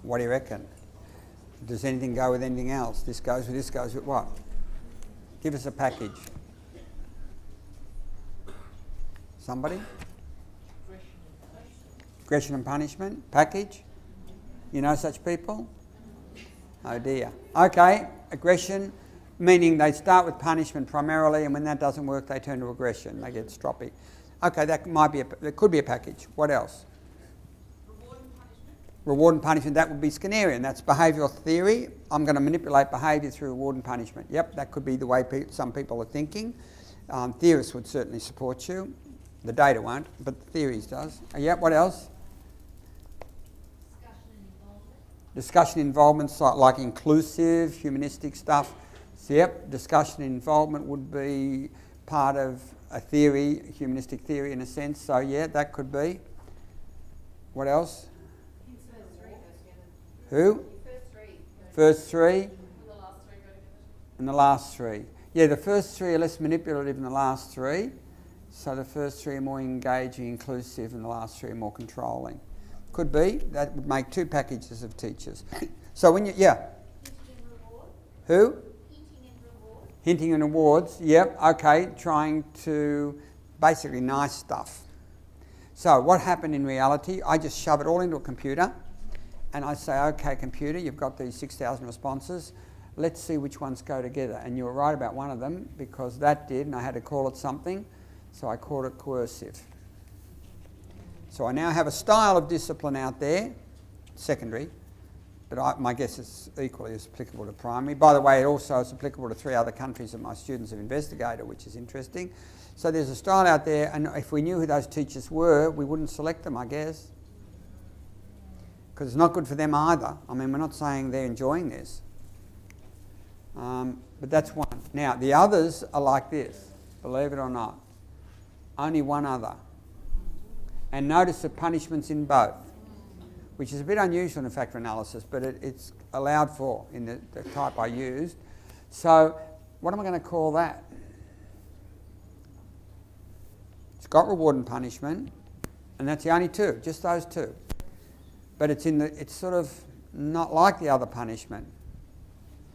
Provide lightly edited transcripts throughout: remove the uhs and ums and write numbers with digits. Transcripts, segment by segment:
What do you reckon? Does anything go with anything else? This goes with this, goes with what? Give us a package. Somebody? Aggression and punishment. Package? You know such people? Oh dear. Okay, aggression, meaning they start with punishment primarily, and when that doesn't work, they turn to aggression. They get stroppy. Okay, that could be a package. What else? Reward and punishment, that would be Skinnerian. That's behavioural theory. I'm going to manipulate behaviour through reward and punishment. Yep, that could be the way some people are thinking. Theorists would certainly support you. The data won't, but the theories does. Yep, what else? Discussion involvement, like inclusive, humanistic stuff. So, yep, discussion involvement would be part of a theory, humanistic theory in a sense. So, yeah, that could be. What else? Who? First three. And the last three. Yeah, the first three are less manipulative than the last three. So the first three are more engaging, inclusive, and the last three are more controlling. Could be. That would make two packages of teachers. So when you, yeah. Hinting and reward. Who? Hinting and reward. Hinting and rewards, yep, okay. Trying to, basically nice stuff. So what happened in reality, I just shove it all into a computer. And I say, okay, computer, you've got these 6,000 responses. Let's see which ones go together. And you were right about one of them because that did, and I had to call it something. So I called it coercive. So I now have a style of discipline out there, secondary, but my guess is equally as applicable to primary. By the way, it also is applicable to 3 other countries that my students have investigated, which is interesting. So there's a style out there, and if we knew who those teachers were, we wouldn't select them, I guess. Because it's not good for them either. I mean, we're not saying they're enjoying this. But that's one. Now, the others are like this, believe it or not. Only one other. And notice the punishments in both, which is a bit unusual in factor analysis, but it's allowed for in the type I used. So, what am I going to call that? It's got reward and punishment, and that's the only two, just those two. But it's sort of not like the other punishment.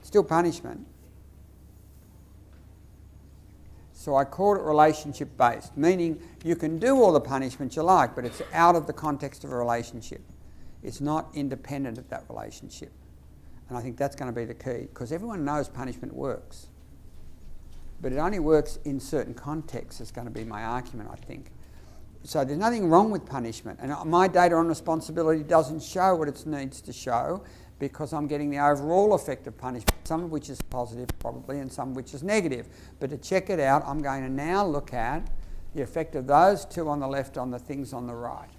It's still punishment. So I called it relationship-based, meaning you can do all the punishment you like, but it's out of the context of a relationship. It's not independent of that relationship. And I think that's going to be the key, because everyone knows punishment works. But it only works in certain contexts, is going to be my argument, I think. So there's nothing wrong with punishment. And my data on responsibility doesn't show what it needs to show because I'm getting the overall effect of punishment, some of which is positive probably and some of which is negative. But to check it out, I'm going to now look at the effect of those two on the left on the things on the right.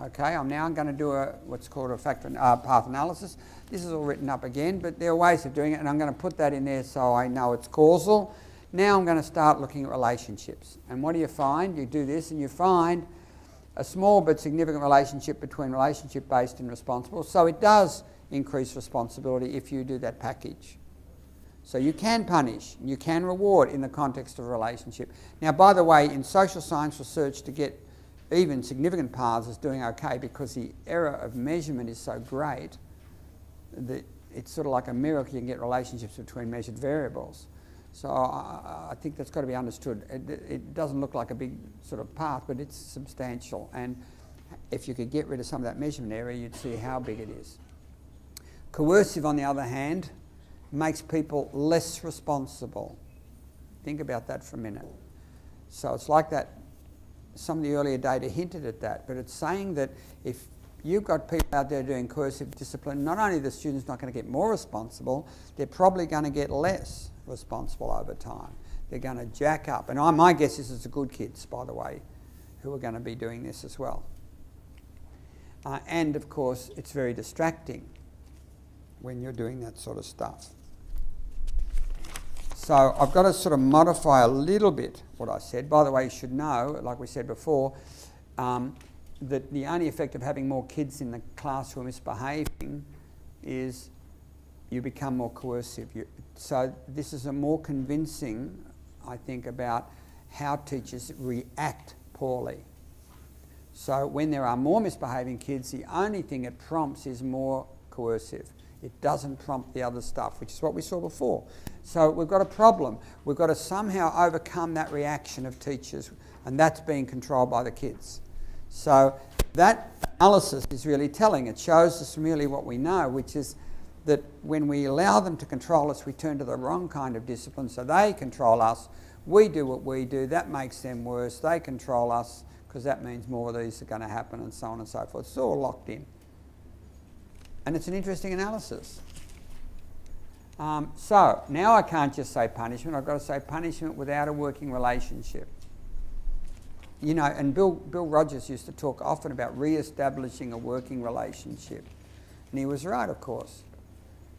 Okay, I'm going to do what's called a path analysis. This is all written up again, but there are ways of doing it, and I'm going to put that in there so I know it's causal. Now I'm going to start looking at relationships. And what do you find? You do this and you find a small but significant relationship between relationship-based and responsible. So it does increase responsibility if you do that package. So you can punish, you can reward in the context of a relationship. Now, by the way, in social science research, to get even significant paths is doing okay because the error of measurement is so great that it's sort of like a miracle you can get relationships between measured variables. So I think that's got to be understood. It doesn't look like a big sort of path, but it's substantial. And if you could get rid of some of that measurement area, you'd see how big it is. Coercive, on the other hand, makes people less responsible. Think about that for a minute. So it's like that. Some of the earlier data hinted at that, but it's saying that if you've got people out there doing coercive discipline, not only are the students not going to get more responsible, they're probably going to get less responsible over time. They're going to jack up. And my guess is it's the good kids, by the way, who are going to be doing this as well. And, of course, it's very distracting when you're doing that sort of stuff. So I've got to sort of modify a little bit what I said. By the way, you should know, like we said before, that the only effect of having more kids in the class who are misbehaving is you become more coercive. So this is a more convincing, I think, about how teachers react poorly. So when there are more misbehaving kids, the only thing it prompts is more coercive. It doesn't prompt the other stuff, which is what we saw before. So we've got a problem. We've got to somehow overcome that reaction of teachers, and that's being controlled by the kids. So that analysis is really telling. It shows us really what we know, which is that when we allow them to control us, we turn to the wrong kind of discipline. So they control us, we do what we do, that makes them worse. They control us because that means more of these are going to happen, and so on and so forth. It's all locked in. And it's an interesting analysis. So now I can't just say punishment. I've got to say punishment without a working relationship. You know, and Bill Rogers used to talk often about re-establishing a working relationship. And he was right, of course.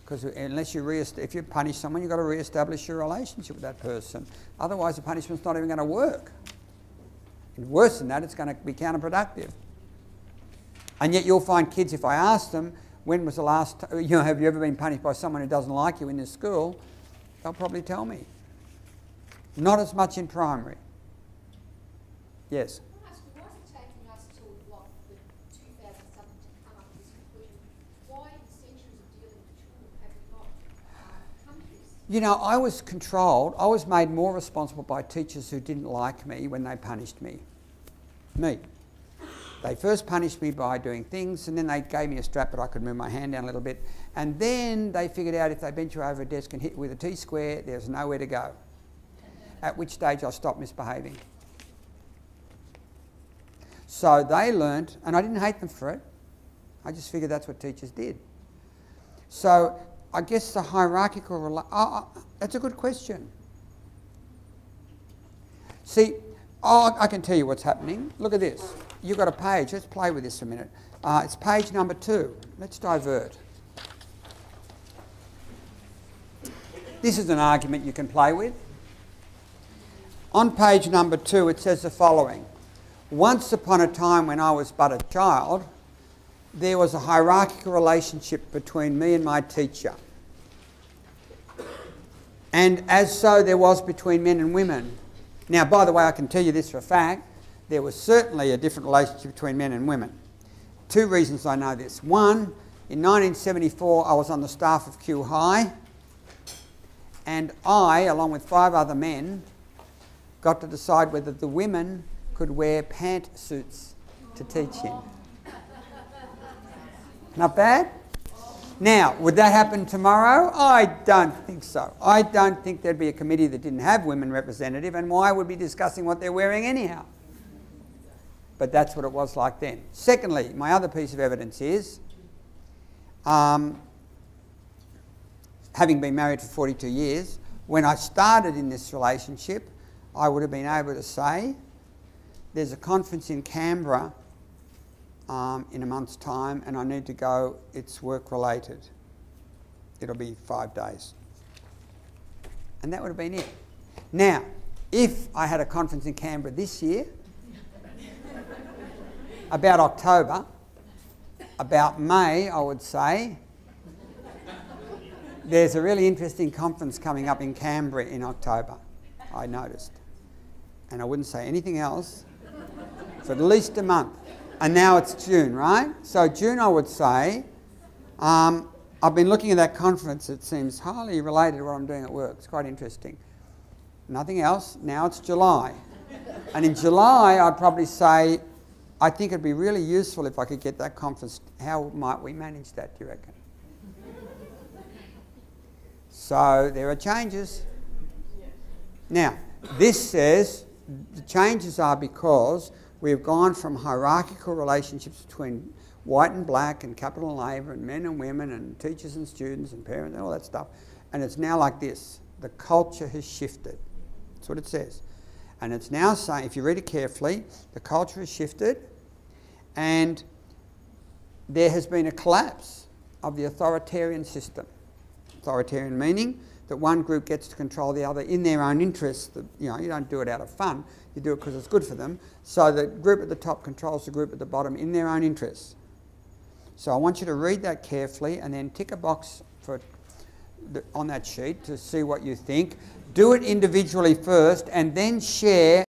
Because unless you if you punish someone, you've got to re-establish your relationship with that person. Otherwise, the punishment's not even going to work. And worse than that, it's going to be counterproductive. And yet you'll find kids, if I ask them, when was the last time, you know, have you ever been punished by someone who doesn't like you in this school? They'll probably tell me. Not as much in primary. Yes? Why is it taking us till what, the 2000 something to come up with this conclusion? Why in centuries of dealing with children have we not come to this? You know, I was controlled. I was made more responsible by teachers who didn't like me when they punished me. They first punished me by doing things, and then they gave me a strap that I could move my hand down a little bit. And then they figured out if they bent you over a desk and hit you with a T-square, there's nowhere to go. At which stage I stopped misbehaving. So they learnt, and I didn't hate them for it. I just figured that's what teachers did. So I guess the hierarchical... that's a good question. See, I can tell you what's happening. Look at this. You've got a page. Let's play with this a minute. It's page number 2. Let's divert. This is an argument you can play with. On page number 2, it says the following. Once upon a time when I was but a child, there was a hierarchical relationship between me and my teacher. And as so there was between men and women. Now, by the way, I can tell you this for a fact. There was certainly a different relationship between men and women. 2 reasons I know this. One, in 1974, I was on the staff of Kew High, and I, along with 5 other men, got to decide whether the women could wear pantsuits to teach in. Not bad? Now, would that happen tomorrow? I don't think so. I don't think there'd be a committee that didn't have women representative, and why would we be discussing what they're wearing anyhow? But that's what it was like then. Secondly, my other piece of evidence is, having been married for 42 years, when I started in this relationship, I would have been able to say, there's a conference in Canberra in a month's time, and I need to go, it's work-related. It'll be 5 days. And that would have been it. Now, if I had a conference in Canberra this year, about October, about May, I would say, there's a really interesting conference coming up in Canberra in October, I noticed. And I wouldn't say anything else for at least a month. And now it's June, right? So June, I would say, I've been looking at that conference. It seems highly related to what I'm doing at work. It's quite interesting. Nothing else. Now it's July. And in July, I'd probably say, I think it'd be really useful if I could get that conference. How might we manage that, do you reckon? So there are changes. Now, this says the changes are because we've gone from hierarchical relationships between white and black and capital and labour and men and women and teachers and students and parents and all that stuff. And it's now like this. The culture has shifted. That's what it says. And it's now saying, if you read it carefully, the culture has shifted and there has been a collapse of the authoritarian system. Authoritarian meaning that one group gets to control the other in their own interests. That, you know, you don't do it out of fun, you do it because it's good for them. So the group at the top controls the group at the bottom in their own interests. So I want you to read that carefully and then tick a box on that sheet to see what you think. Do it individually first and then share